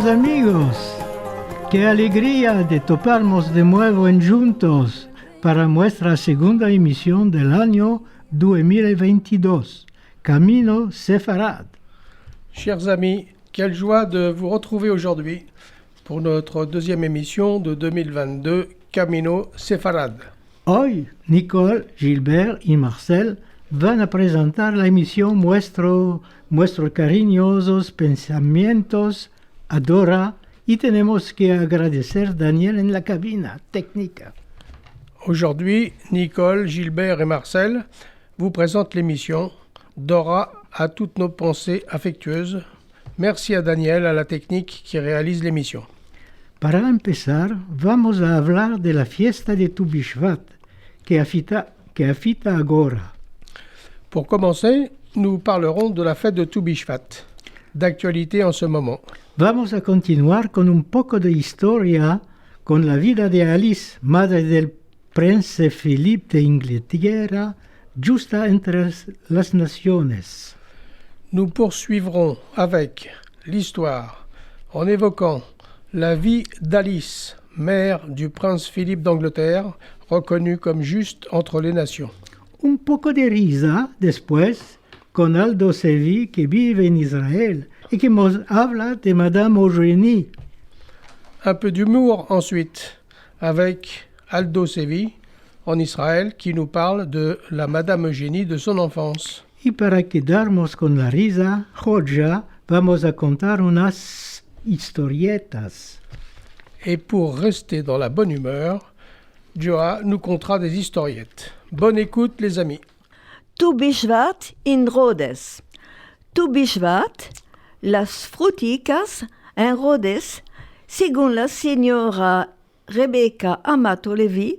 Queridos amigos, qué alegría de toparnos de nuevo en juntos para nuestra segunda emisión del año 2022, Camino Sefarad. Chers amis, quelle joie de vous retrouver aujourd'hui pour notre deuxième émission de 2022, Camino Sefarad. Hoy, Nicole, Gilbert y Marcel van a presentar la emisión nuestros cariñosos pensamientos a Dora y tenemos que agradecer a Daniel en la cabina técnica. Aujourd'hui, Nicole, Gilbert et Marcel vous présentent l'émission. Dora a toutes nos pensées affectueuses. Merci à Daniel, à la technique qui réalise l'émission. Para empezar, vamos a hablar de la fiesta de Tu Bishvat, que afita agora. Pour commencer, nous parlerons de la fête de Tu Bishvat, d'actualité en ce moment. Vamos a continuar con un poco de historia con la vida de Alice, madre del Prince Philippe de Inglaterra, justa entre las naciones. Nous poursuivrons avec l'histoire en évoquant la vie d'Alice, mère du prince Philippe d'Angleterre, reconnu comme juste entre les nations. Un poco de risa después con Aldo Sevi, que vive en Israel y que nos habla de Madame Eugénie. Un peu d'humour ensuite avec Aldo Sevi en Israël qui nous parle de la Madame Eugénie de son enfance. Y para quedarnos con la risa, Hodja, vamos a contar unas historietas. Et pour rester dans la bonne humeur, Joa nous contera des historiettes. Bonne écoute les amis. Tu Bishvat in Rhodes. Tu Bishvat, las fruticas en Rhodes, según la señora Rebecca Amato Levi,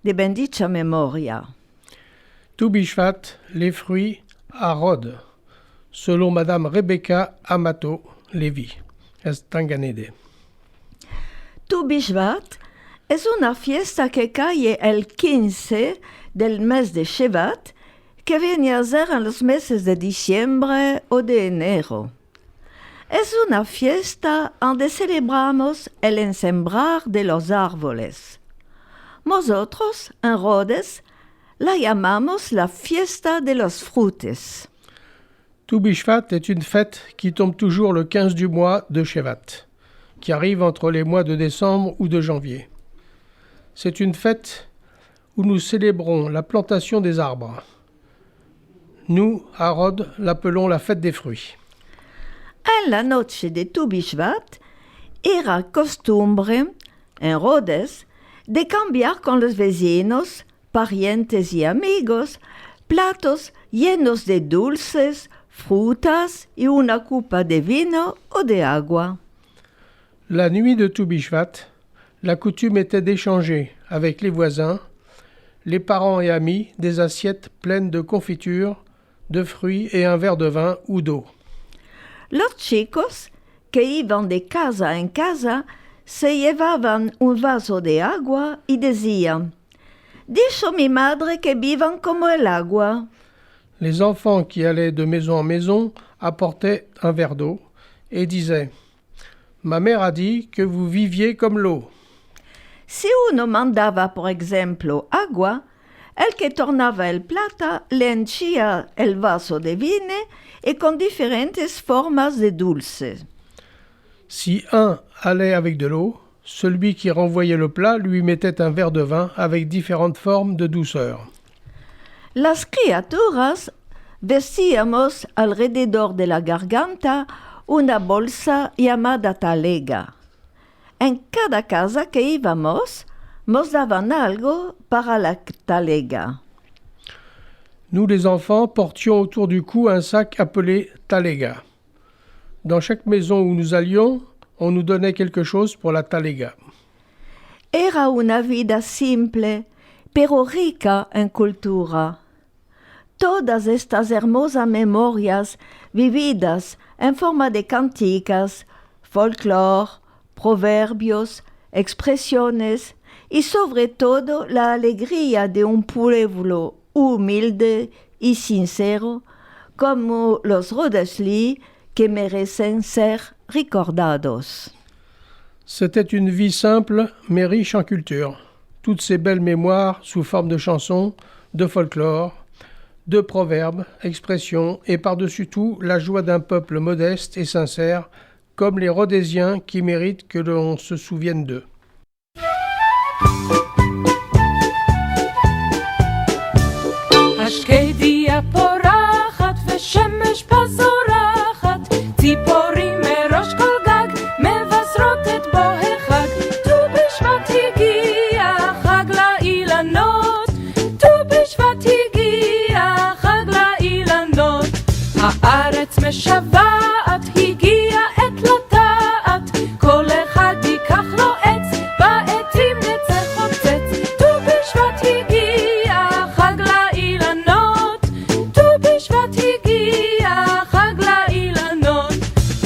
de bendicha memoria. Tu Bishvat, les fruits à Rhodes, selon Madame Rebecca Amato Levi. Estanganede. Tu Bishvat es una fiesta que cae el 15 del mes de Shevat, que viene a ser en los meses de diciembre o de enero. Es una fiesta donde celebramos el ensembrar de los árboles. Nosotros, en Rhodes, la llamamos la fiesta de los frutos. Tu Bishvat est une fête qui tombe toujours le 15 du mois de Shevat, qui arrive entre les mois de décembre ou de janvier. C'est une fête où nous célébrons la plantation des arbres. Nous, à Rhodes, l'appelons la fête des fruits. En la noche de Tu Bishvat, era costumbre, en Rhodes, de cambiar con los vecinos, parientes y amigos, platos llenos de dulces, frutas y una copa de vino o de agua. La nuit de Tu Bishvat, la coutume était d'échanger avec les voisins, les parents et amis, des assiettes pleines de confitures, de fruits et un verre de vin ou d'eau. Los chicos, que iban de casa en casa, se llevaban un vaso de agua y decían: «Dijo mi madre que vivan como el agua». Les enfants qui allaient de maison en maison apportaient un verre d'eau et disaient « Ma mère a dit que vous viviez comme l'eau ». Si uno mandaba, por ejemplo, agua, el que tornaba el plata le henchía el vaso de vino y con diferentes formas de dulces. Si un allait avec de l'eau, celui qui renvoyait le plat lui mettait un verre de vin avec différentes formes de douceur. Las criaturas vestíamos alrededor de la garganta una bolsa llamada talega. En cada casa que íbamos, nos daban algo para la talega. Nous, les enfants, portions autour du cou un sac appelé talega. Dans chaque maison où nous allions, on nous donnait quelque chose pour la talega. Era una vida simple, pero rica en cultura. Todas estas hermosas memorias vividas en forma de canticas, folclore, proverbios, expresiones y sobre todo la alegría de un pueblo humilde y sincero como los Rhodesli que merecen ser recordados. C'était une vie simple mais riche en culture. Toutes ces belles mémoires sous forme de chansons, de folklore, de proverbes, expressions et par-dessus tout la joie d'un peuple modeste et sincère comme les Rhodésiens qui méritent que l'on se souvienne d'eux. השקדיה פורחת ושמש פזורחת, ציפורים מראש כל גג מבשרות את בוא החג. ט"ו בשבט הגיע חג לאילנות, ט"ו בשבט הגיע חג לאילנות. הארץ משוועת, הגיע עת לטעת, כל אחד ייקח לו עץ, בעצים נצא חוצץ. ט"ו בשבט הגיע חג לאילנות, ט"ו בשבט הגיע חג לאילנות.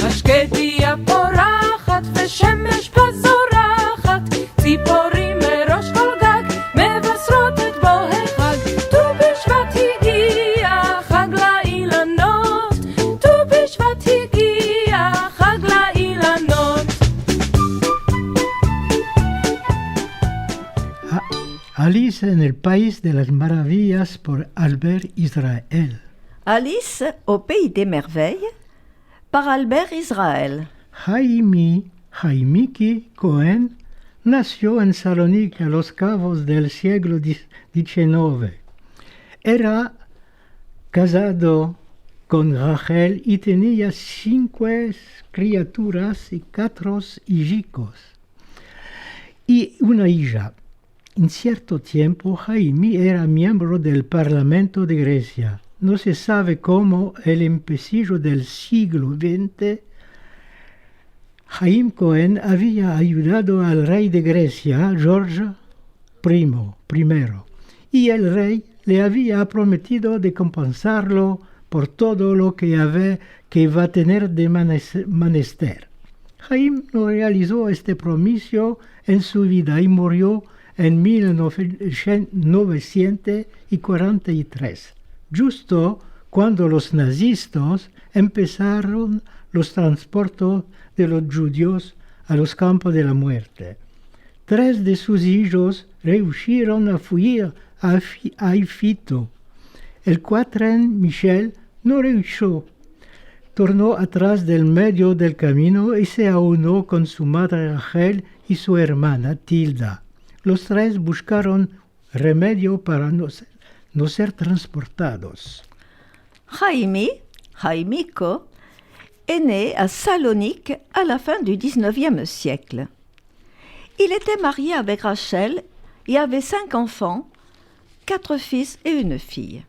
השקדיה פורחת ושמש פזורחת, ציפורים מראש כל גג מבשרות את בוא החג. ט"ו בשבט הגיע חג לאילנות, ט"ו בשבט הגיע חג לאילנות. Alice en el País de las Maravillas por Albert Israel. Alice au Pays des Merveilles par Albert Israel. Jaimiki Cohen nació en Salónica a los cabos del siglo XIX. Era casado con Rachel y tenía 5 criaturas y 4 hijos y una hija. En cierto tiempo, Jaime era miembro del Parlamento de Grecia. No se sabe cómo, el empecillo del siglo XX, Jaime Cohen había ayudado al rey de Grecia, George I, y el rey le había prometido de compensarlo por todo lo que iba a tener de menester. Jaime no realizó este promiso en su vida y murió en 1943, justo cuando los nazistas empezaron los transportes de los judíos a los campos de la muerte. 3 de sus hijos rehuyeron a huir a Ifito. El 4, Michel, no rehuyó. Tornó atrás del medio del camino y se aunó con su madre Rachel y su hermana Tilda. Los 3 buscaron remedio para no ser transportados. Jaimico, est né à Salonique à la fin du XIXe siècle. Il était marié avec Rachel et avait 5 enfants, 4 fils et une fille.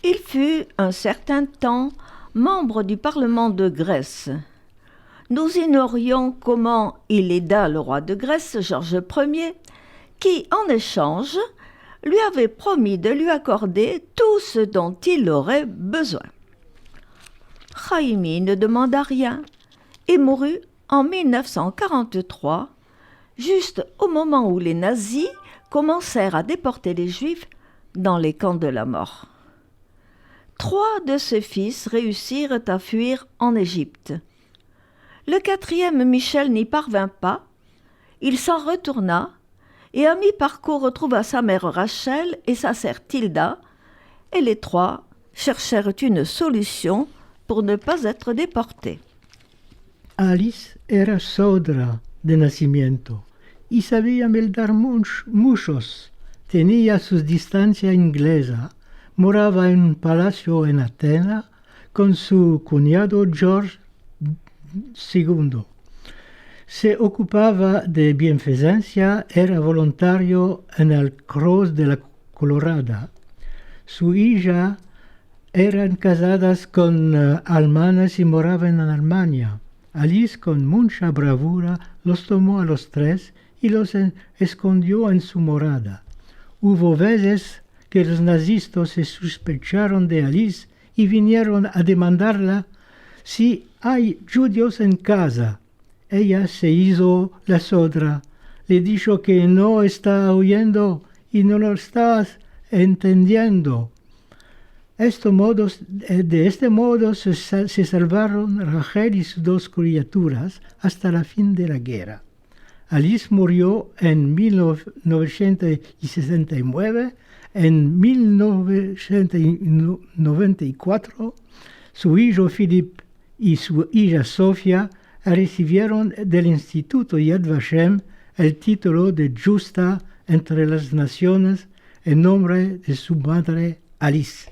Il fut un certain temps membre du Parlement de Grèce. Nous ignorions comment il aida le roi de Grèce, Georges Ier, qui, en échange, lui avait promis de lui accorder tout ce dont il aurait besoin. Jaime ne demanda rien et mourut en 1943, juste au moment où les nazis commencèrent à déporter les Juifs dans les camps de la mort. 3 de ses fils réussirent à fuir en Égypte. Le 4e, Michel, n'y parvint pas. Il s'en retourna et à mi-parcours retrouva sa mère Rachel et sa sœur Tilda, et les 3 cherchèrent une solution pour ne pas être déportés. Alice era sodra de nacimiento y sabía meldar muchos. Tenía su distancia inglesa. Moraba en un palacio en Atenas con su cuñado George II. Se ocupaba de bienfacencia, era voluntario en el Cruz de la Colorada. Su hija eran casadas con alemanes y moraban en Alemania. Alice, con mucha bravura, los tomó a los 3 y los escondió en su morada. Hubo veces que los nazistas se sospecharon de Alice y vinieron a demandarla si hay judíos en casa. Ella se hizo la sodra, le dijo que no está oyendo y no lo estás entendiendo. De este modo se salvaron Rachel y sus 2 criaturas hasta la fin de la guerra. Alice murió en 1969. En 1994, su hijo Philip y su hija Sofía recibieron del Instituto Yad Vashem el título de Justa entre las Naciones en nombre de su madre Alice.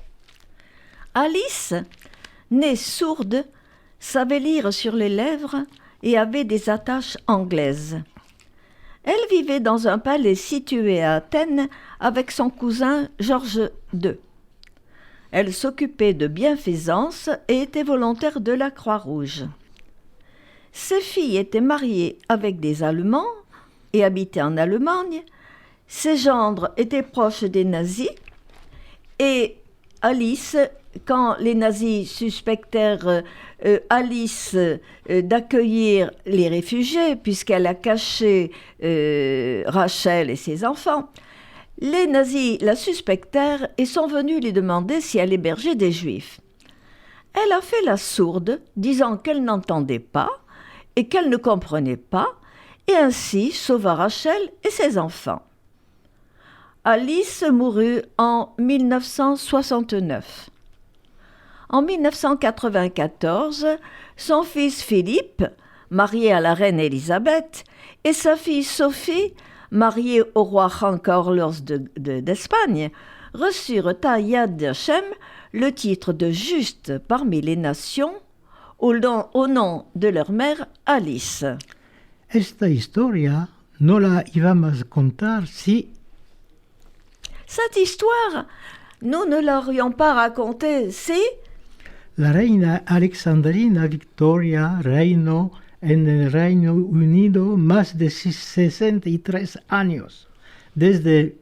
Alice, née sourde, savait lire sur les lèvres et avait des attaches anglaises. Elle vivait dans un palais situé à Athènes avec son cousin Georges II. Elle s'occupait de bienfaisance et était volontaire de la Croix-Rouge. Ses filles étaient mariées avec des Allemands et habitaient en Allemagne. Ses gendres étaient proches des nazis et Alice, quand les nazis suspectèrent Alice d'accueillir les réfugiés, puisqu'elle a caché Rachel et ses enfants, les nazis la suspectèrent et sont venus lui demander si elle hébergeait des Juifs. Elle a fait la sourde, disant qu'elle n'entendait pas et qu'elle ne comprenait pas, et ainsi sauva Rachel et ses enfants. Alice mourut en 1969. En 1994, son fils Philippe, marié à la reine Élisabeth, et sa fille Sophie, mariée au roi Juan Carlos d'Espagne, reçurent à Yad Vashem le titre de juste parmi les nations au nom de leur mère Alice. Esta historia no la íbamos a contar si Cette histoire, nous ne l'aurions pas racontée si la reina Alexandrina Victoria reinó en el Reino Unido más de 63 años, desde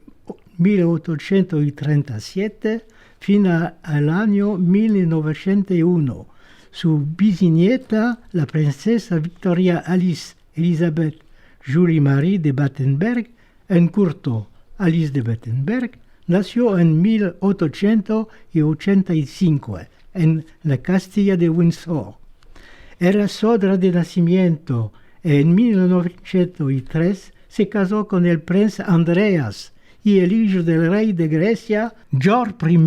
1837 fin al año 1901. Su bisnieta, la princesa Victoria Alice Elizabeth Julie Marie de Battenberg, en corto Alice de Battenberg, nació en 1885 en la Castilla de Windsor. Era sorda de nacimiento y en 1903 se casó con el príncipe Andreas y el hijo del rey de Grecia, George I.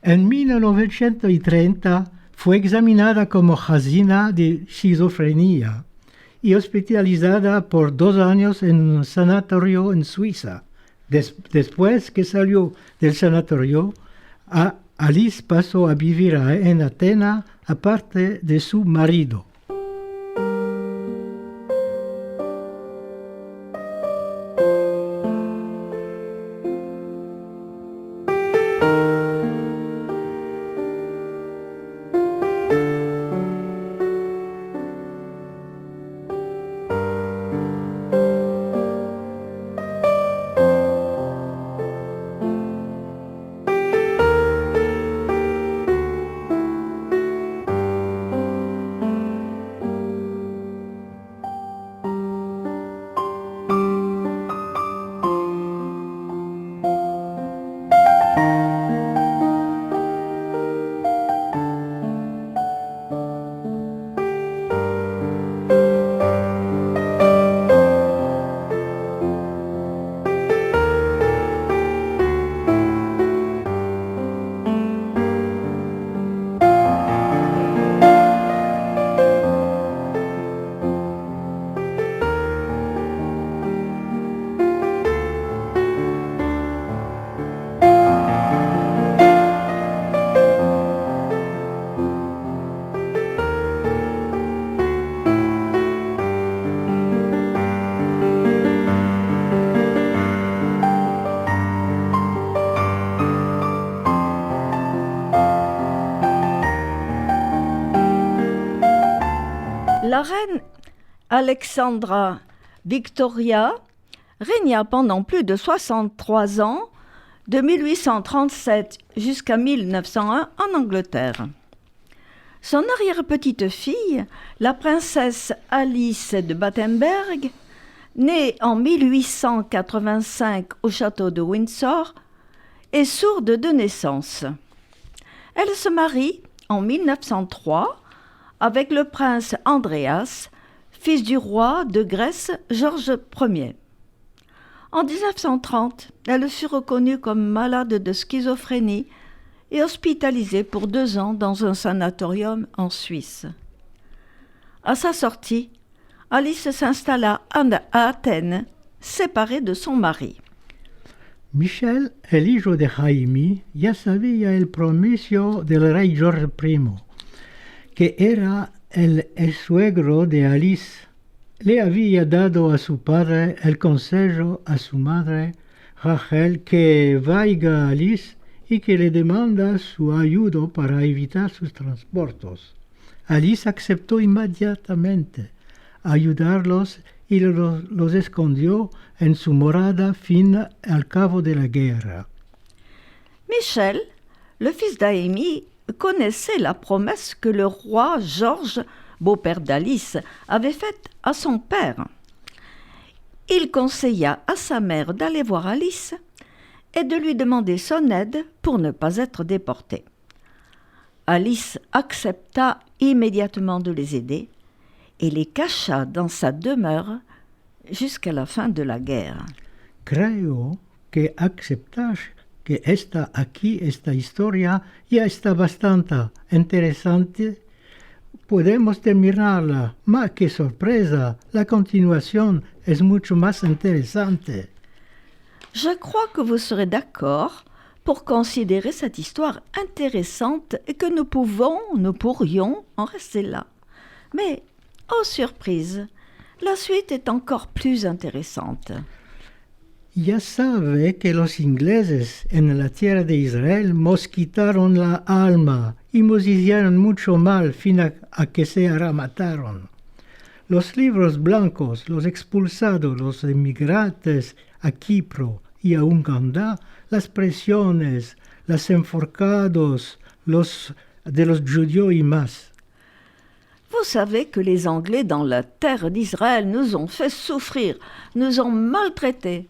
En 1930 fue examinada como Hazina de esquizofrenia y hospitalizada por 2 años en un sanatorio en Suiza. Después que salió del sanatorio, Alice pasó a vivir en Atenas aparte de su marido. La reine Alexandra Victoria régna pendant plus de 63 ans, de 1837 jusqu'à 1901 en Angleterre. Son arrière-petite-fille, la princesse Alice de Battenberg, née en 1885 au château de Windsor, est sourde de naissance. Elle se marie en 1903 avec le prince Andreas, fils du roi de Grèce Georges Ier. En 1930, elle fut reconnue comme malade de schizophrénie et hospitalisée pour 2 ans dans un sanatorium en Suisse. À sa sortie, Alice s'installa à Athènes, séparée de son mari. Michel, el hijo de Jaime, ya sabía el promiso del rey George I, que era el suegro de Alice. Le había dado a su padre el consejo a su madre, Rachel, que vaya a Alice y que le demanda su ayuda para evitar sus transportes. Alice aceptó inmediatamente ayudarlos y los escondió en su morada fin al cabo de la guerra. Michel, le fils d'Aimée, connaissait la promesse que le roi Georges, beau-père d'Alice, avait faite à son père. Il conseilla à sa mère d'aller voir Alice et de lui demander son aide pour ne pas être déportée. Alice accepta immédiatement de les aider et les cacha dans sa demeure jusqu'à la fin de la guerre. Creo que aceptas que esta historia ya está bastante interesante. Podemos terminarla, mas qué sorpresa, la continuación es mucho más interesante. Je crois que vous serez d'accord pour considérer cette histoire intéressante et que nous pourrions en rester là. Mais, oh surprise, la suite est encore plus intéressante. Ya sabe que los ingleses en la tierra de Israel nos quitaron la alma y nos hicieron mucho mal fin a que se mataron. Los libros blancos, los expulsados, los emigrantes a Chipre y a Uganda, las prisiones, los enforcados, de los judíos y más. Vous savez que les Anglais dans la terre d'Israël nous ont fait souffrir, nous ont maltraités,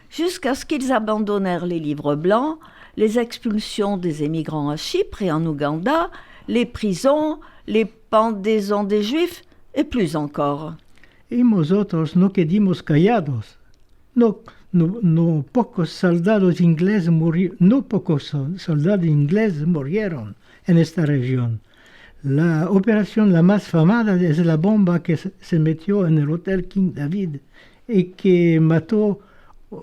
jusqu'à ce qu'ils abandonnèrent les livres blancs, les expulsions des émigrants à Chypre et en Ouganda, les prisons, les pendaisons des Juifs et plus encore. Y nosotros no quedamos callados. No pocos soldados ingleses murieron en esta región. La operación la más famosa es la bomba que se metió en el Hotel King David y que mató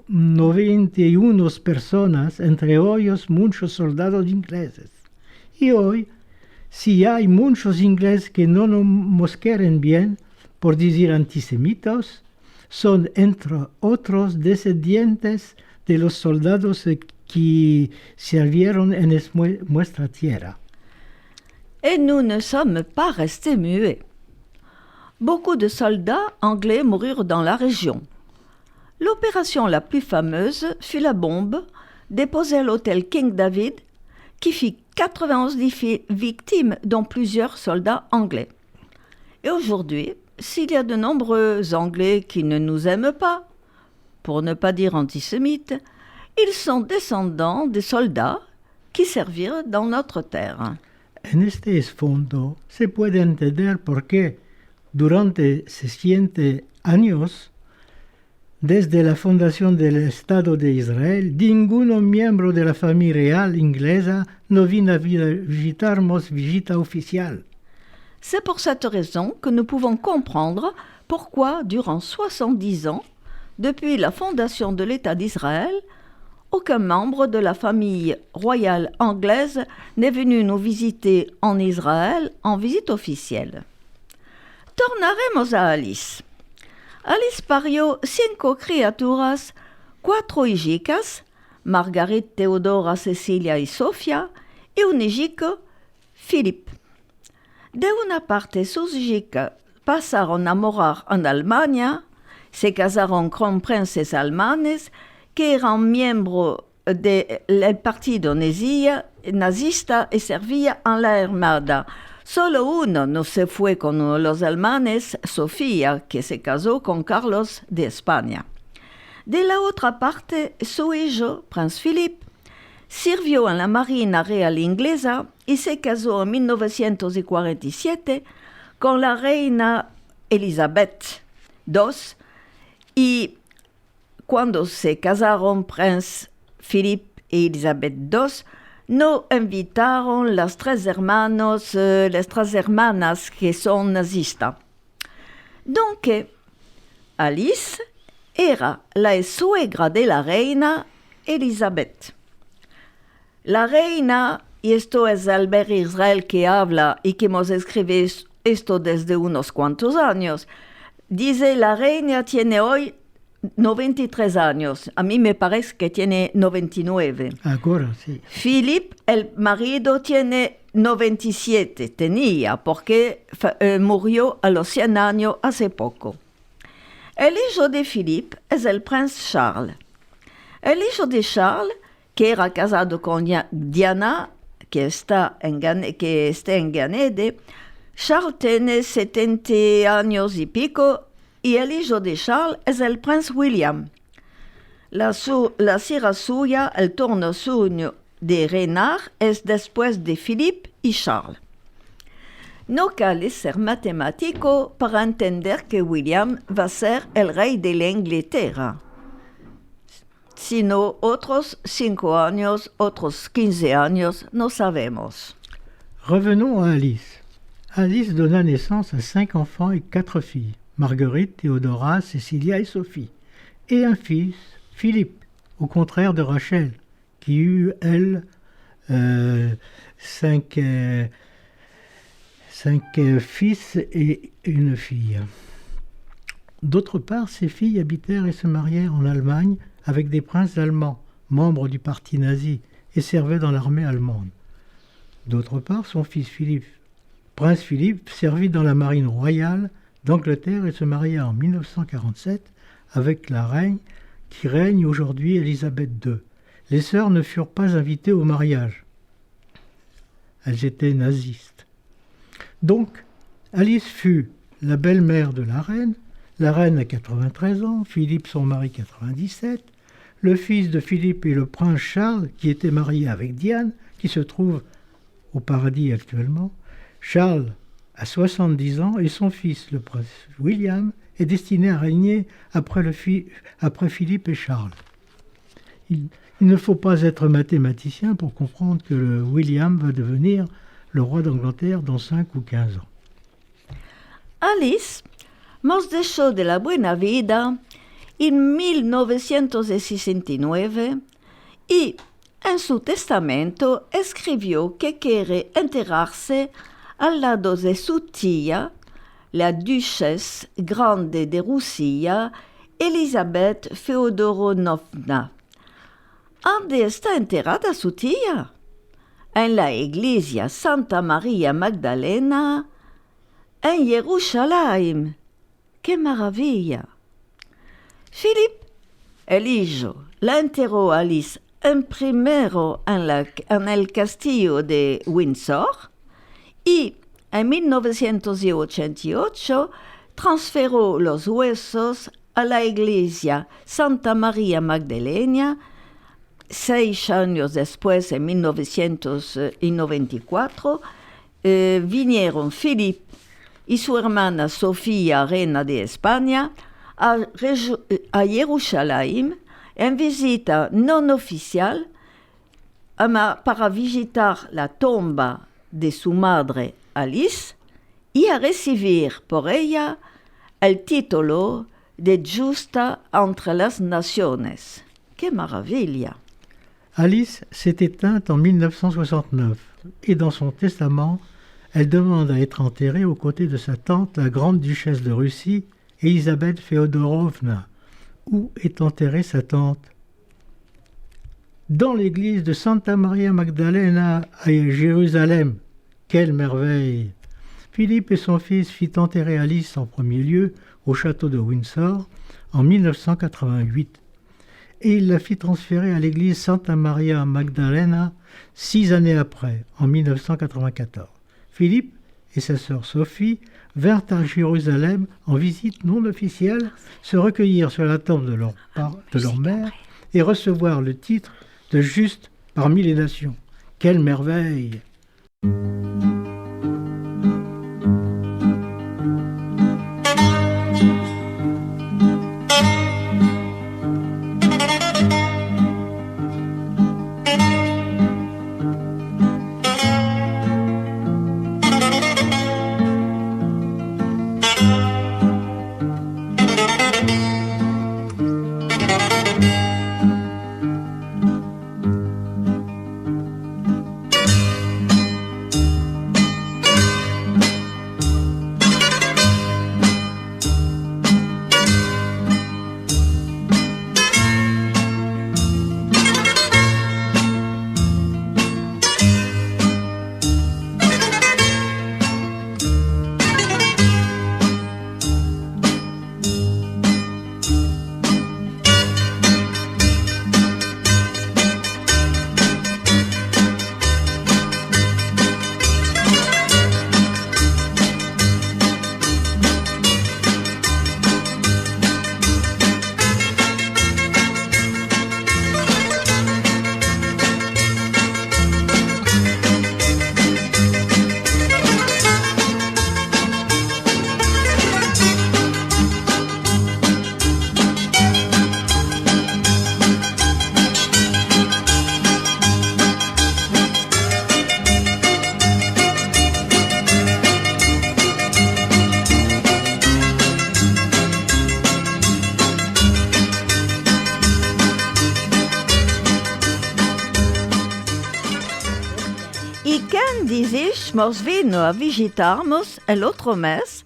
91 personas, entre ellos muchos soldados ingleses. Y hoy, si hay muchos ingleses que no nos quieren bien, por decir antisemitas, son entre otros descendientes de los soldados que sirvieron en nuestra tierra. Et nous ne sommes pas restés muets. Beaucoup de soldats anglais moururent dans la région. L'opération la plus fameuse fut la bombe déposée à l'hôtel King David qui fit 91 victimes, dont plusieurs soldats anglais. Et aujourd'hui, s'il y a de nombreux Anglais qui ne nous aiment pas, pour ne pas dire antisémites, ils sont descendants des soldats qui servirent dans notre terre. En este fondo se puede entender por qué durante 60 años, desde la fundación del Estado de Israel, ningún miembro de la familia real inglesa no vino a visitarnos visita oficial. C'est pour cette raison que nous pouvons comprendre pourquoi, durant 70 ans, depuis la fondation de l'État d'Israël, aucun membre de la famille royale anglaise n'est venu nous visiter en Israël en visite officielle. Tornaremos a Alice. Alice parió 5 criaturas, 4 hijicas, Margaret, Teodora, Cecilia y Sofía, y un hijico, Philippe. De una parte sus hijicas pasaron a morar en Alemania, se casaron con princes alemanes que eran miembros del partido nazista y servía en la Armada. Solo uno no se fue con los alemanes, Sofía, que se casó con Carlos de España. De la otra parte, su hijo, Prince Philippe, sirvió en la Marina Real Inglesa y se casó en 1947 con la reina Elizabeth II, y cuando se casaron Prince Philippe y Elizabeth II, no invitaron las tres hermanas que son nazistas. Donc, Alice era la suegra de la reina Elizabeth. La reina, y esto es Albert Israel que habla y que hemos escrito esto desde unos cuantos años, dice la reina tiene hoy 93 años. A mí me parece que tiene 99. Ahora sí. Philippe, el marido, tiene 97. Tenía, porque murió a los 100 años hace poco. El hijo de Philippe es el príncipe Charles. El hijo de Charles, que era casado con Diana, que está en Ganede, Charles tiene 70 años y pico, y el hijo de Charles es el príncipe William. La sira suya, el turno suyo de reinar, es después de Philippe y Charles. No cal ser matemático para entender que William va a ser el rey de la Inglaterra. Sino otros 5 años, otros 15 años, no sabemos. Revenons à Alice. Alice donna naissance à 5 enfants et 4 filles, Marguerite, Théodora, Cécilia et Sophie, et un fils, Philippe, au contraire de Rachel, qui eut, elle, 5 fils et une fille. D'autre part, ces filles habitèrent et se marièrent en Allemagne avec des princes allemands, membres du parti nazi, et servaient dans l'armée allemande. D'autre part, son fils Philippe, prince Philippe, servit dans la marine royale d'Angleterre et se maria en 1947 avec la reine qui règne aujourd'hui, Élisabeth II. Les sœurs ne furent pas invitées au mariage. Elles étaient nazistes. Donc, Alice fut la belle-mère de la reine a 93 ans, Philippe son mari 97, le fils de Philippe et le prince Charles qui était marié avec Diane, qui se trouve au paradis actuellement. Charles a 70 ans et son fils, le prince William, est destiné à régner après Philippe et Charles. Il ne faut pas être mathématicien pour comprendre que le William va devenir le roi d'Angleterre dans 5 ou 15 ans. Alice nos dejó de la buena vida en 1969 y en su testamento escribió que quiere enterrarse al lado de su tía, la duchesse grande de Rusia, Elizabeth Feodorovna. ¿Dónde está enterrada su tía? En la iglesia Santa María Magdalena, en Jerusalén. ¡Qué maravilla! Philippe, el hijo, la enterró a Alice en primero en el castillo de Windsor y en 1988 transfirió los huesos a la iglesia Santa María Magdalena. 6 años después, en 1994, vinieron Philippe y su hermana Sofía, reina de España, a Jerusalén en visita non oficial para visitar la tumba de su madre Alice y a recibir por ella el título de Justa entre las Naciones. ¡Qué maravilla! Alice s'est éteinte en 1969 et dans son testament, elle demande à être enterrée aux côtés de sa tante, la grande duchesse de Russie, Elisabeth Feodorovna. Où est enterrée sa tante? Dans l'église de Santa Maria Magdalena à Jérusalem. Quelle merveille! Philippe et son fils fit enterrer Alice en premier lieu au château de Windsor en 1988. Et il la fit transférer à l'église Santa Maria Magdalena 6 années après, en 1994. Philippe et sa sœur Sophie vinrent à Jérusalem en visite non officielle, se recueillir sur la tombe de leur mère et recevoir le titre de juste parmi les nations. Quelle merveille! weekend decidimos vino a visitarmos el otro mes,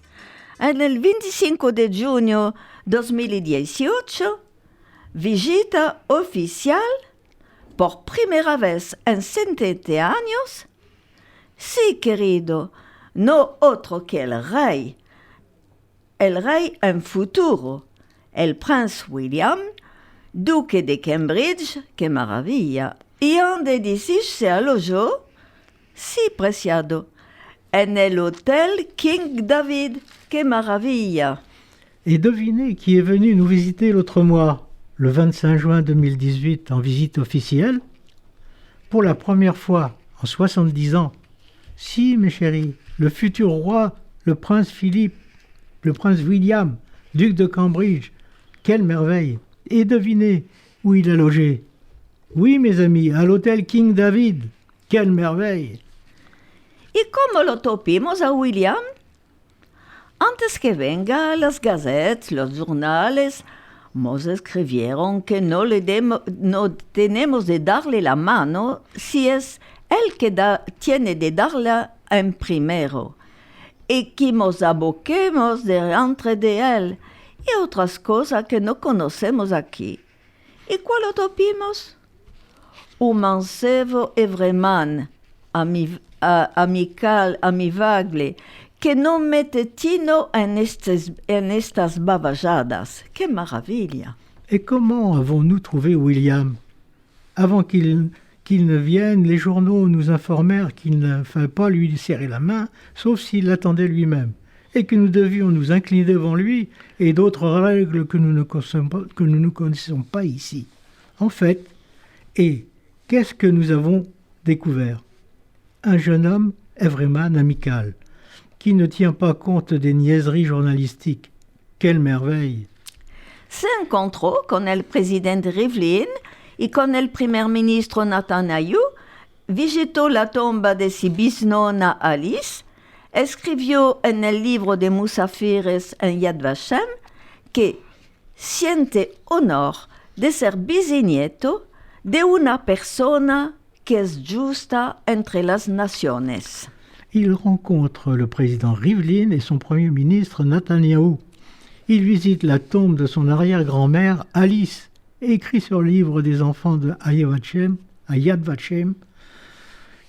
en el 25 de junio 2018, visita oficial por primera vez en 70 años. Sí, querido, no otro que el rey en futuro, el Prince William, duque de Cambridge, qué maravilla, y donde dices se alojó, sí, preciado, en el Hôtel King David, qué maravilla. Et devinez qui est venu nous visiter l'autre mois, le 25 juin 2018, en visite officielle. Pour la première fois en 70 ans. Si, mes chéris, le futur roi, le prince Philippe, le prince William, duc de Cambridge. Quelle merveille! Et devinez où il a logé. Oui, mes amis, à l'hôtel King David. Quelle merveille! ¿Y cómo lo topimos a William? Antes que venga, las gazetas, los jornales, nos escribieron que no tenemos de darle la mano si es él que tiene de darla en primero, y que nos aboquemos delante de él, y otras cosas que no conocemos aquí. ¿Y cuál lo topimos? Un mancebo Evreman, amical, amigable, que no mete tino en estas babajadas. ¡Qué maravilla! Et comment avons-nous trouvé William? Avant qu'il ne vienne, les journaux nous informèrent qu'il ne fallait pas lui serrer la main, sauf s'il l'attendait lui-même, et que nous devions nous incliner devant lui, et d'autres règles que nous ne connaissons pas ici. En fait, qu'est-ce que nous avons découvert? Un jeune homme, Evreman amical, qui ne tient pas compte des niaiseries journalistiques. Quelle merveille! Se encontró con el presidente Rivlin y con el primer ministro Netanyahu, visitó la tumba de su bisnona Alice, escribió en el libro de Musafires en Yad Vashem que siente honor de ser bisnieto de una persona que es justa entre las naciones. Il rencontre le président Rivlin et son premier ministre Netanyahou. Il visite la tombe de son arrière-grand-mère Alice et écrit sur le livre des enfants de Yad Vashem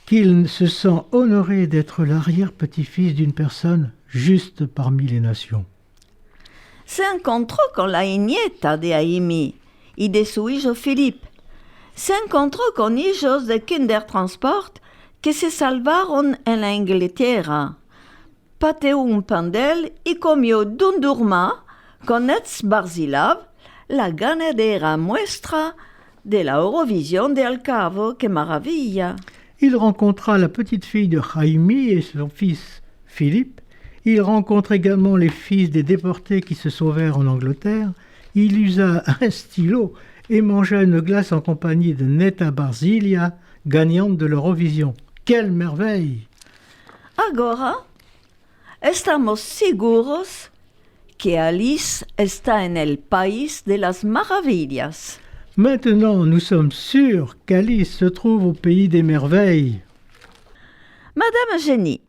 qu'il se sent honoré d'être l'arrière-petit-fils d'une personne juste parmi les nations. Se encontró con la nieta de Amy y de su hijo Philippe. Se encontró con hijos de Kindertransport que se salvaron en la Inglaterra. Pateó un pandel y comió dundurma con Etz Barzilav, la ganadera muestra de la Eurovisión de Alcavo. ¡Qué maravilla! Il rencontra la petite fille de Jaime et son fils Philippe. Il rencontre également les fils des déportés qui se sauvèrent en Angleterre. Il usa un stylo et mangea une glace en compagnie de Netta Barzilia, gagnante de l'Eurovision. ¡Quelle merveille! Agora, estamos seguros que Alice está en el país de las maravillas. Maintenant, nous sommes sûrs qu'Alice se trouve au pays des merveilles. Madame Génie.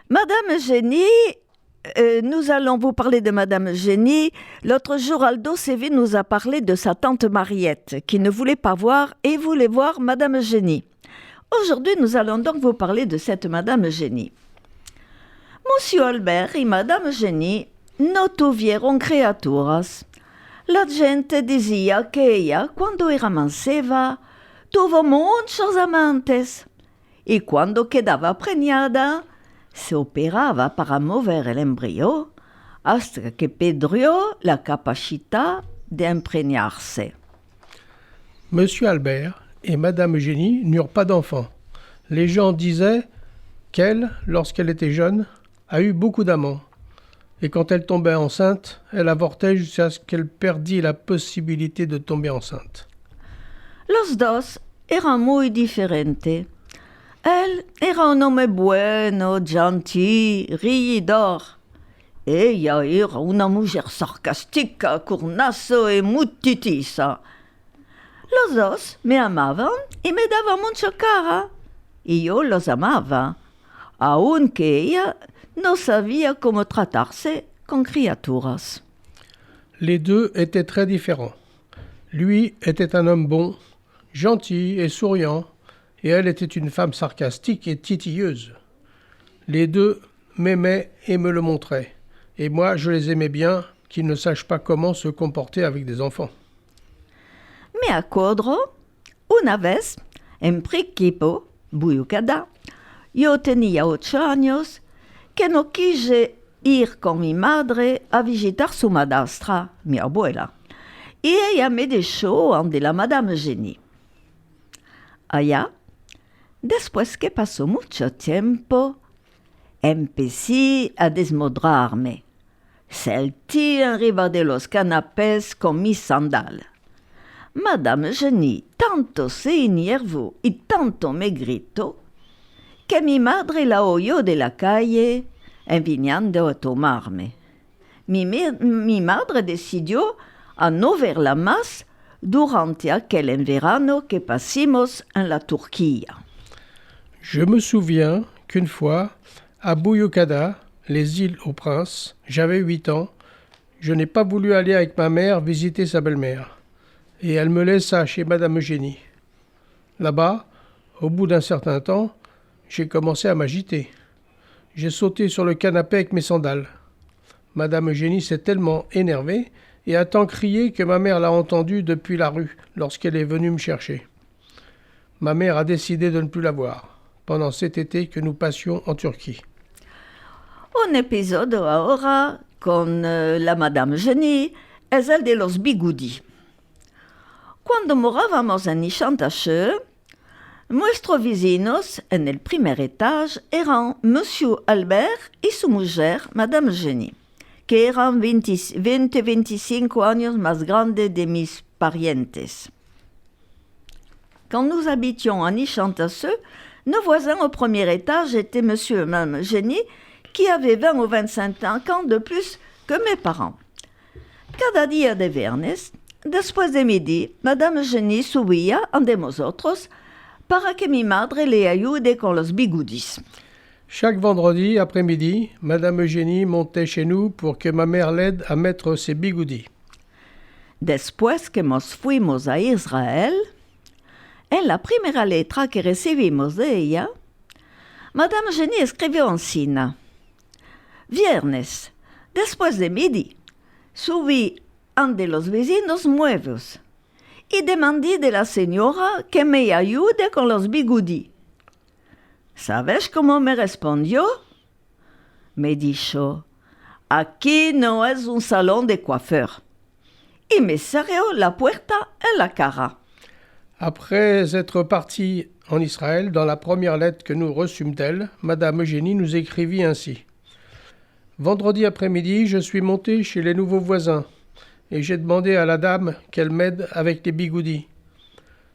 Madame Génie, nous allons vous parler de Madame Génie. L'autre jour, Aldo Sévi nous a parlé de sa tante Mariette, qui ne voulait pas voir et voulait voir Madame Génie. Aujourd'hui, nous allons donc vous parler de cette Madame Génie. Monsieur Albert y Madame Génie no tuvieron criaturas. La gente decía que ella, cuando era manceba, tuvo muchos amantes. Y cuando quedaba preñada, se operaba para mover el embrión hasta que perdió la capacidad de impregnarse. Monsieur Albert et Madame Génie n'eurent pas d'enfants. Les gens disaient qu'elle, lorsqu'elle était jeune, a eu beaucoup d'amants. Et quand elle tombait enceinte, elle avortait jusqu'à ce qu'elle perdît la possibilité de tomber enceinte. Los dos eran muy diferentes. Él era un hombre bueno, gentil, reidor. Ella era una mujer sarcástica, curnazo y mutitiza. Los dos me amaban y me daban mucha cara. y yo los amaba, aunque ella no sabía cómo tratarse con criaturas. Les deux étaient très différents. Lui était un homme bon, gentil et souriant, et elle était une femme sarcastique et titilleuse. Les deux m'aimaient et me le montraient, et moi je les aimais bien, qu'ils ne sachent pas comment se comporter avec des enfants. Me acuerdo, una vez, en Priquipo, Buyucada, yo tenía 8 años, que no quise ir con mi madre a visitar su madrastra, mi abuela, y ella me dejó ante la Madame Jenny. Allá, después que pasó mucho tiempo, empecé a desmodrarme. Salté arriba de los canapés con mis sandales. Madame Jenny tanto se enervó y tanto me gritó que mi madre la oyó de la calle viniendo a tomarme. Mi madre decidió a no verla más durante aquel verano que pasamos en la Turquía. Je me souviens qu'une fois, à Buyukada, les îles aux Princes, j'avais 8 ans, je n'ai pas voulu aller avec ma mère visiter sa belle-mère. Et elle me laissa chez Madame Eugénie. Là-bas, au bout d'un certain temps, j'ai commencé à m'agiter. J'ai sauté sur le canapé avec mes sandales. Madame Eugénie s'est tellement énervée et a tant crié que ma mère l'a entendue depuis la rue lorsqu'elle est venue me chercher. Ma mère a décidé de ne plus la voir pendant cet été que nous passions en Turquie. Un episodio ahora con la Madame Jenny es el de los bigudí. Cuando morábamos en Nishantashe, nuestros vecinos en el primer étage eran Monsieur Albert y su mujer, Madame Jenny, que eran 20-25 años más grandes de mis parientes. Quand nous habitions à Nishantashe, nos voisins au premier étage étaient Monsieur et Madame Jenny, qui avaient 20 ou 25 ans de plus que mes parents. Cada día de viernes, después de midi, Madame Jenny subía ante nosotros para que mi madre le ayude con los bigudis. Chaque vendredi après-midi, Madame Eugénie montait chez nous pour que ma mère l'aide à mettre ses bigoudis. Después que nos fuimos a Israel, en la primera letra que recibimos de ella, Madame Jenny escribió encima: Viernes, después de midi, subí ante los vecinos nuevos y demandé de la señora que me ayude con los bigudis. ¿Sabes cómo me respondió? Me dijo: aquí no es un salón de coiffeur. Y me cerró la puerta en la cara. Après être partis en Israël, dans la première lettre que nous reçûmes d'elle, Madame Eugénie nous écrivit ainsi. Vendredi après-midi, je suis monté chez les nouveaux voisins et j'ai demandé à la dame qu'elle m'aide avec les bigoudis.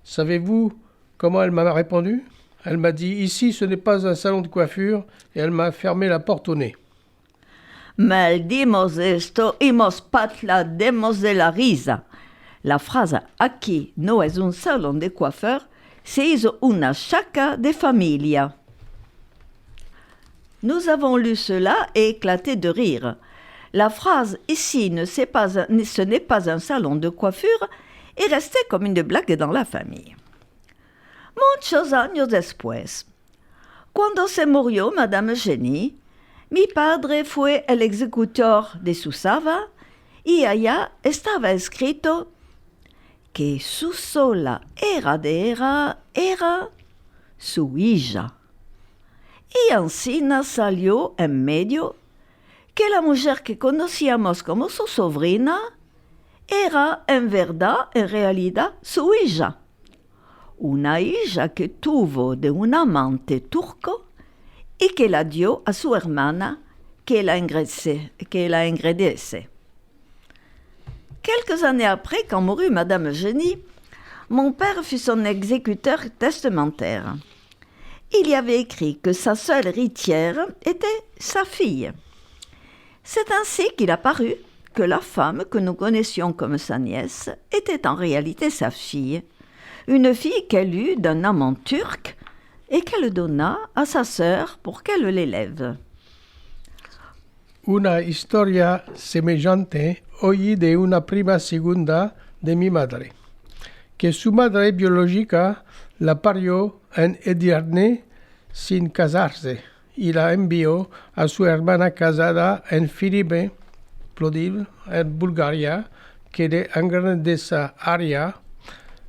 Savez-vous comment elle m'a répondu? Elle m'a dit: ici ce n'est pas un salon de coiffure, et elle m'a fermé la porte au nez. Mal dimos esto y nos patlademos de la risa. La frase aquí no es un salón de coiffeur se hizo una chaca de familia. Nous avons lu cela et éclaté de rire. La phrase « Ici, ce n'est pas un salon de coiffure » est restée comme une blague dans la famille. Muchos años después, cuando se murió Madame Jenny, mi padre fue el ejecutor de su sala y allá estaba escrito que su sola heredera era su hija. Y encima salió en medio que la mujer que conocíamos como su sobrina era en realidad su hija. Una hija que tuvo de un amante turco y que la dio a su hermana que la engrandece. Quelques années après, quand mourut Madame Jenny, mon père fut son exécuteur testamentaire. Il y avait écrit que sa seule héritière était sa fille. C'est ainsi qu'il apparut que la femme que nous connaissions comme sa nièce était en réalité sa fille, une fille qu'elle eut d'un amant turc et qu'elle donna à sa sœur pour qu'elle l'élève. Una historia semejante oí de una prima segunda de mi madre, que su madre biológica la parió en Edirne sin casarse y la envió a su hermana casada en Filipe, Plovdiv, en Bulgaria, que de grandeza área.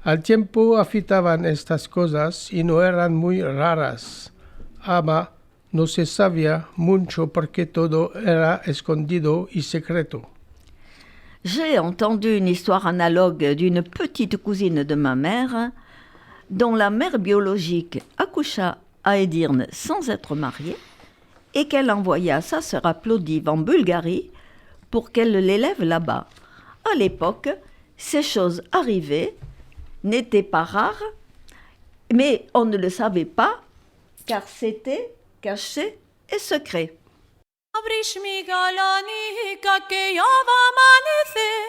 Al tiempo afitaban estas cosas y no eran muy raras. Ama no se sabía mucho porque todo era escondido y secreto. J'ai entendu une histoire analogue d'une petite cousine de ma mère, dont la mère biologique accoucha à Edirne sans être mariée et qu'elle envoya sa sœur à Plovdiv en Bulgarie pour qu'elle l'élève là-bas. À l'époque, ces choses arrivaient, n'étaient pas rares, mais on ne le savait pas car c'était caché et secret. Abrish mi galanica que ya va a amanecer.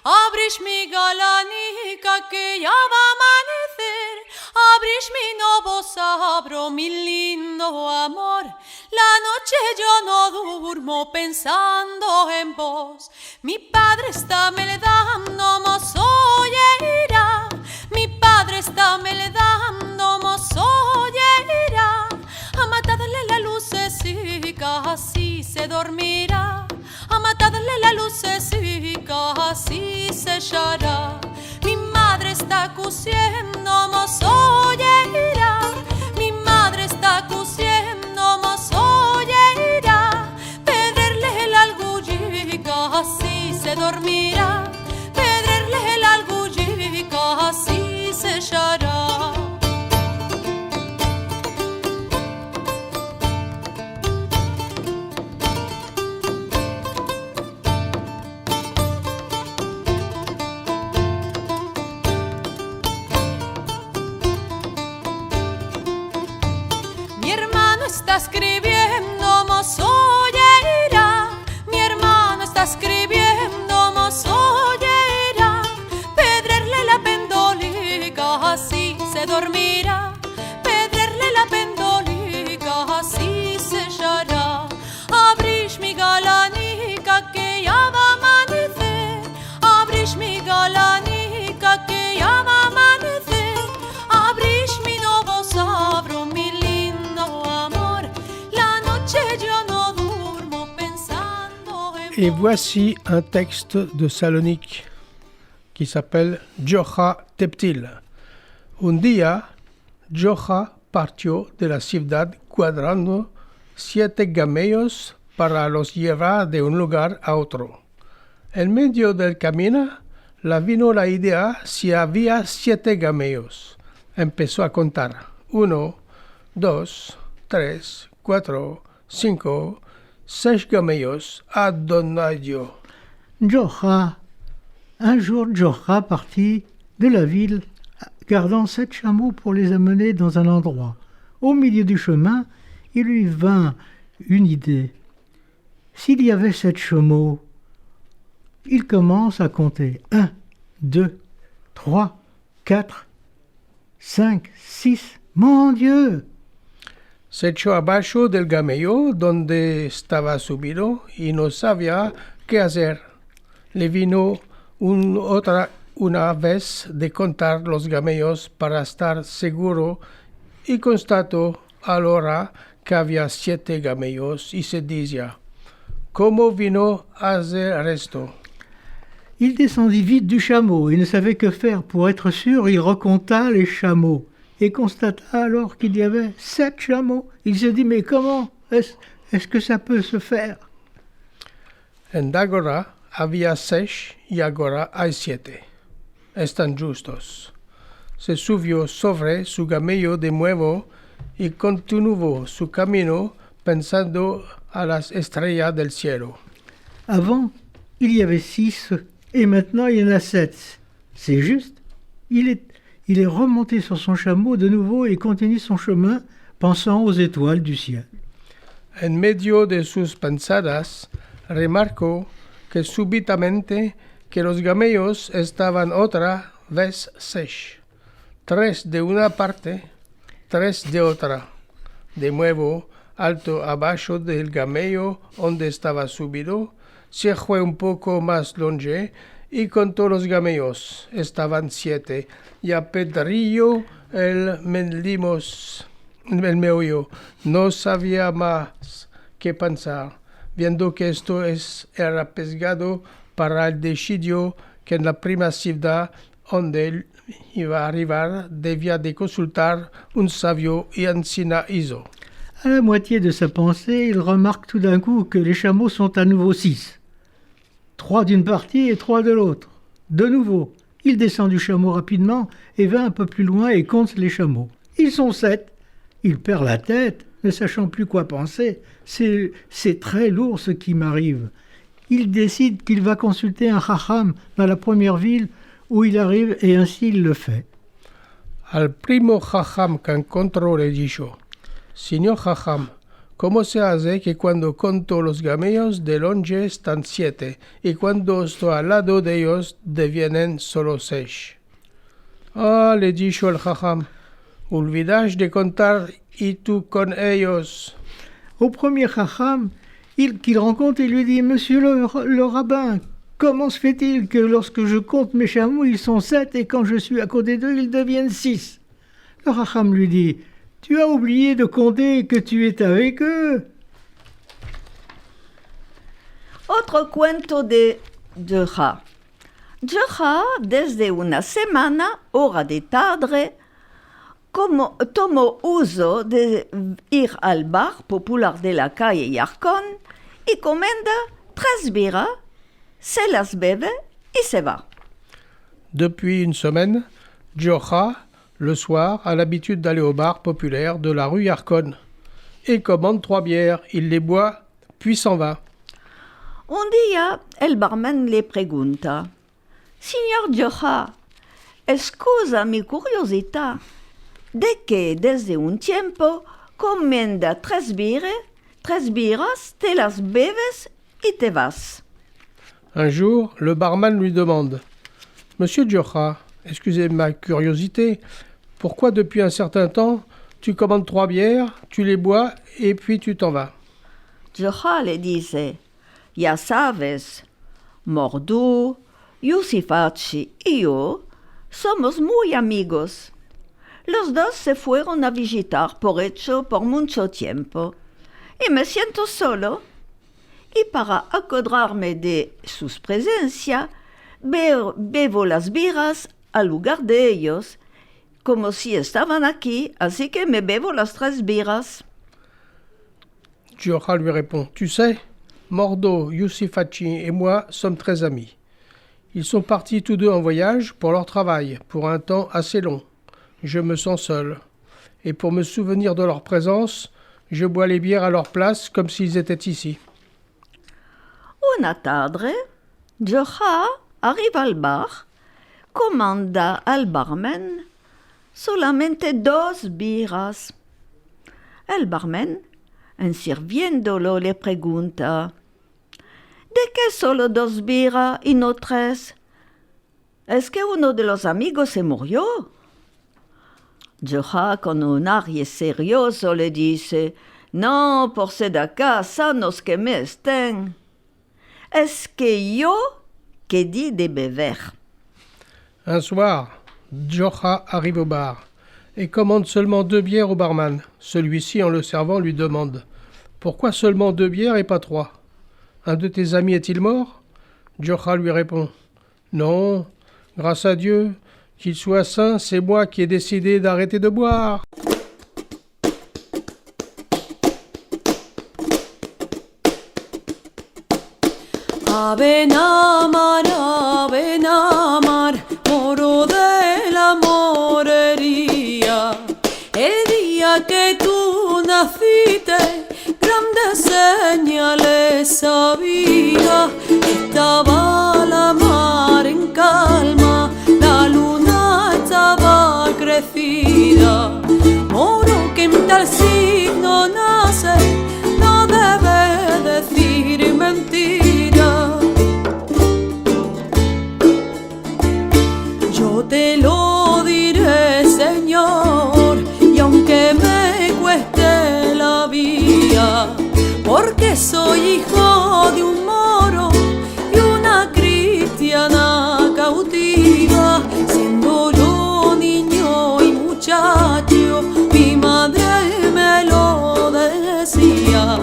Abrish mi galanica que ya va a amanecer. Abrish mi novos abro mi lindo amor. La noche yo no durmo pensando en vos. Mi padre está me le dando mozoyeira. Mi padre está me le dando mozoyeira. A matarle la lucecica, así se dormirá. A matarle la lucecica, así se echará. Mi madre está cosiendo mozoyeira. Mi madre está cosiendo mozoyeira. Pedrerle la algullica, así se dormirá. Pedrerle la algullica, así se echará. Está escribiendo mozoyeira, mi hermano está escribiendo mozoyeira. Pedrerle la pendolica, así se dormirá. Pedrerle la pendolica, así se echará. Abrish mi galanica que ya va a amanecer. Abrish mi galanica que ya va a amanecer. Abrish mi novo sabro, mi Et voici un texte de Salonique qui s'appelle Jocha Teptil. Un día, Jocha partió de la ciudad cuadrando 7 camellos para los llevar de un lugar a otro. En medio del camino, le vino la idea si había 7 camellos. Empezó a contar. 1, 2, 3, 4, 5, 6 camellos à Donadio. Jocha. Un jour, Jocha partit de la ville, gardant 7 chameaux pour les amener dans un endroit. Au milieu du chemin, il lui vint une idée. S'il y avait 7 chameaux, il commence à compter. 1, 2, 3, 4, 5, 6. Mon Dieu! Se echó abajo del camello donde estaba subido y no sabía qué hacer. Le vino una vez de contar los camellos para estar seguro y constató ahora que había 7 camellos y se decía, ¿cómo vino a hacer esto? Il descendit vite du chameau et ne savait que faire. Pour être sûr, il recompta les chameaux et constata alors qu'il y avait 7 chameaux. Il se dit, mais comment est-ce que ça peut se faire? En agora había 6 y agora hay 7. Están justos. Se subió sobre su camello de nuevo y continuó su camino pensando a las estrellas del cielo. Avant, il y avait 6 et maintenant il y en a 7. C'est juste. Il est remonté sur son chameau de nouveau et continue son chemin pensant aux étoiles du ciel. En medio de sus pensadas, remarcó que súbitamente que los camellos estaban otra vez 6. 3 de una parte, tres de otra. De nuevo, alto abajo del camello donde estaba subido, se fue un poco más longe y contó los camellos. Estaban 7, y a Pedrillo el meollo no sabía más que pensar, viendo que era pescado para el decidió que en la prima ciudad donde él iba a arribar debía de consultar un sabio y ancina hizo. À la moitié de sa pensée, il remarque tout d'un coup que les chameaux sont à nouveau 6. 3 d'une partie et 3 de l'autre. De nouveau, il descend du chameau rapidement et va un peu plus loin et compte les chameaux. Ils sont 7. Il perd la tête, ne sachant plus quoi penser. C'est très lourd ce qui m'arrive. Il décide qu'il va consulter un chacham dans la première ville où il arrive et ainsi il le fait. Al primo chacham que encontró le dijo: Señor chacham, ¿cómo se hace que cuando conto los camellos de longe están 7 y cuando estoy al lado de ellos devienen solo 6? Ah, le dijo el chacham, olvidas de contar y tú con ellos. Au premier chacham, qu'il rencontre, il lui dit « Monsieur le rabbin, comment se fait-il que lorsque je compte mes chameaux, ils sont 7 et quand je suis à côté d'eux, ils deviennent 6 ?» Le chacham lui dit « Tu as oublié de compter que tu es avec eux. » Otro cuento de Jocha. Jocha, desde una semana, hora de tarde, tomó uso de ir al bar popular de la calle Yarkon y comenda 3 birras, se las bebe y se va. Depuis une semaine, Jocha, le soir, a l'habitude d'aller au bar populaire de la rue Yarkon et commande 3 bières. Il les boit, puis s'en va. Un día, el barman le pregunta: Signor Jocha, excusa mi curiosità, de que desde un tiempo comenda 3 birras, te las bebes y te vas. Un jour, le barman lui demande: Monsieur Jocha, excusez ma curiosité, pourquoi depuis un certain temps tu commandes 3 bières, tu les bois et puis tu t'en vas? Jocha le dice: Ya sabes, Mordu, Yusifachi y yo somos muy amigos. Los dos se fueron a visitar por mucho tiempo y me siento solo. Y para acordarme de sus presencia, bebo las birras al lugar de ellos, como si estaban aquí, así que me bebo las 3 birras. Jocha lui répond: Tu sais, Mordo, Yusifachi et moi sommes très amis. Ils sont partis tous deux en voyage pour leur travail, pour un temps assez long. Je me sens seul. Et pour me souvenir de leur présence, je bois les bières à leur place comme s'ils étaient ici. Una tarde, Jocha arriva al bar, comanda al barman solamente 2 birras. El barman, en sirviéndolo, le pregunta: ¿De qué solo 2 birras y no 3? ¿Es que uno de los amigos se murió? Jocha, con un aire serioso, le dice: No, por ser de acá, sanos que me estén. Es que yo quedé de beber. Un soir, Jocha arrive au bar et commande seulement 2 bières au barman. Celui-ci, en le servant, lui demande: Pourquoi seulement 2 bières et pas 3? Un de tes amis est-il mort? Jocha lui répond: Non, grâce à Dieu, qu'il soit saint, c'est moi qui ai décidé d'arrêter de boire. Ave Namar, moro de la morería. El día que tú naciste, grandes señales había. Estaba la mar en calma, la luna estaba crecida. Moro que en tal signo nace, no debe decir mentira. Yo te lo diré, Señor, y aunque que soy hijo de un moro y una cristiana cautiva. Siendo yo niño y muchacho, mi madre me lo decía,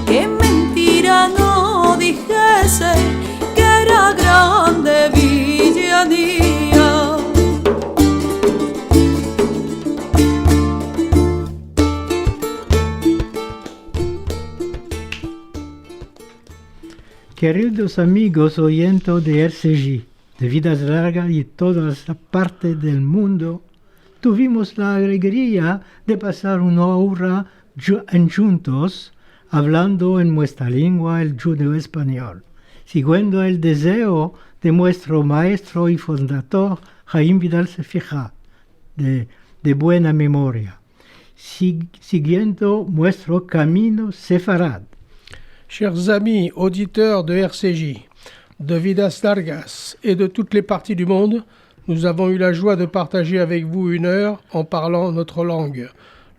que mentira no dijese que era grande villanía. Queridos amigos oyentes de RCJ, de Vidas Largas y todas las partes del mundo, tuvimos la alegría de pasar una hora juntos hablando en nuestra lengua, el judeo-español, siguiendo el deseo de nuestro maestro y fundador Jaime Vidal Sefira, de buena memoria, siguiendo nuestro camino sefarad. Chers amis auditeurs de RCJ, de Vidas Largas et de toutes les parties du monde, nous avons eu la joie de partager avec vous une heure en parlant notre langue,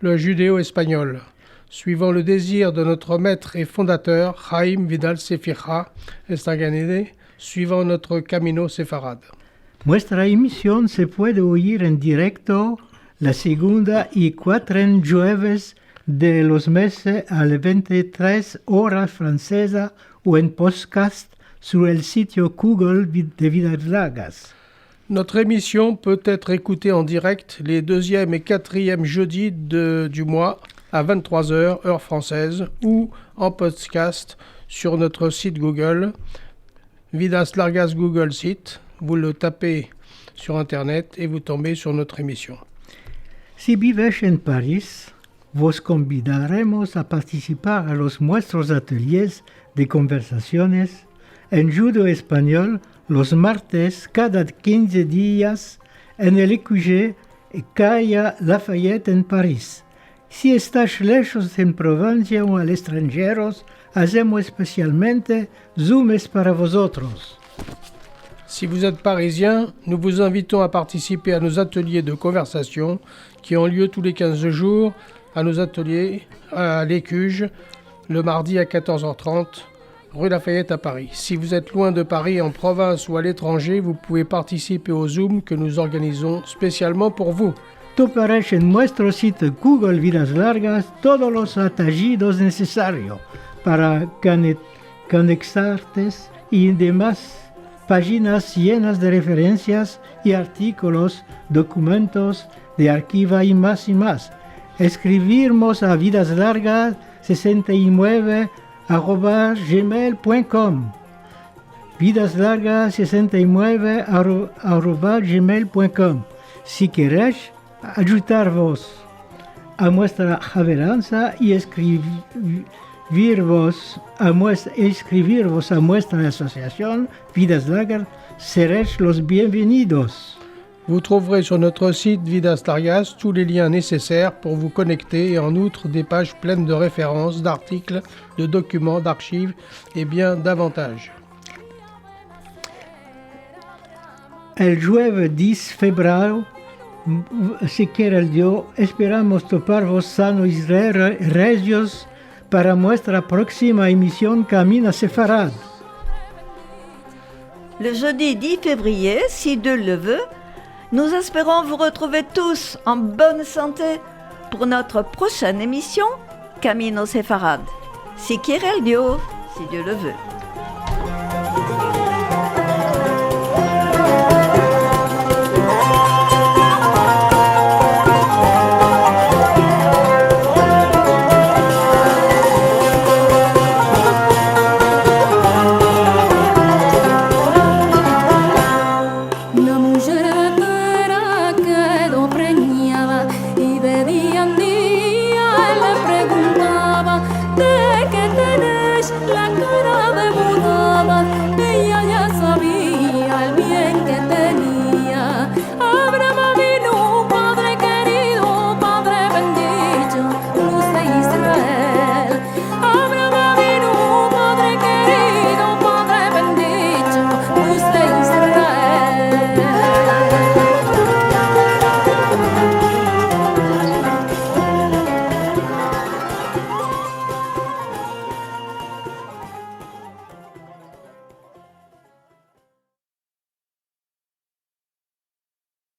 le judéo-espagnol, suivant le désir de notre maître et fondateur, Jaime Vidal Sefira Estaganede, suivant notre camino sefarad. Nuestra emisión se puede oír en directo la segunda y cuatro jueves de los meses a las 23 horas francesa o en podcast sur el sitio Google de Vidas Largas. Notre émission peut être écoutée en direct les 2e et 4e jeudis du mois à 23h heure française ou en podcast sur notre site Google, Vidas Largas Google Site. Vous le tapez sur Internet et vous tombez sur notre émission. Si vives en París, vos convidaremos a participar a nuestros ateliers de conversaciones en judo español los martes cada 15 días en el EQG Calle Lafayette en París. Si estás lejos en Provincia o al extranjero, hacemos especialmente Zooms para vosotros. Si vous êtes parisien, nous vous invitons à participer à nos ateliers de conversation qui ont lieu tous les 15 jours à nos ateliers à l'Écuge, le mardi à 14h30, rue Lafayette à Paris. Si vous êtes loin de Paris, en province ou à l'étranger, vous pouvez participer au Zoom que nous organisons spécialement pour vous. Toparéis en nuestro sitio Google Vidas Largas todos los atallidos necesarios para conectarte y demás páginas llenas de referencias y artículos, documentos de archivo y más y más. Escribirnos a vidaslargas69@gmail.com vidaslargas69@gmail.com. Si queréis ayudaros a nuestra avanzada y escribirvos a nuestra asociación Vidas Largas, seréis los bienvenidos. Vous trouverez sur notre site Vidas Largas tous les liens nécessaires pour vous connecter et en outre des pages pleines de références, d'articles, de documents, d'archives et bien davantage. El jueves 10 febrero, si quiere el Dios, esperamos toparvos sanos y regios para nuestra próxima emisión Camino Sefarad. Le jeudi 10 février, si Dieu le veut, nous espérons vous retrouver tous en bonne santé pour notre prochaine émission Camino Sefarad. Si quiere el Dios, si Dieu le veut.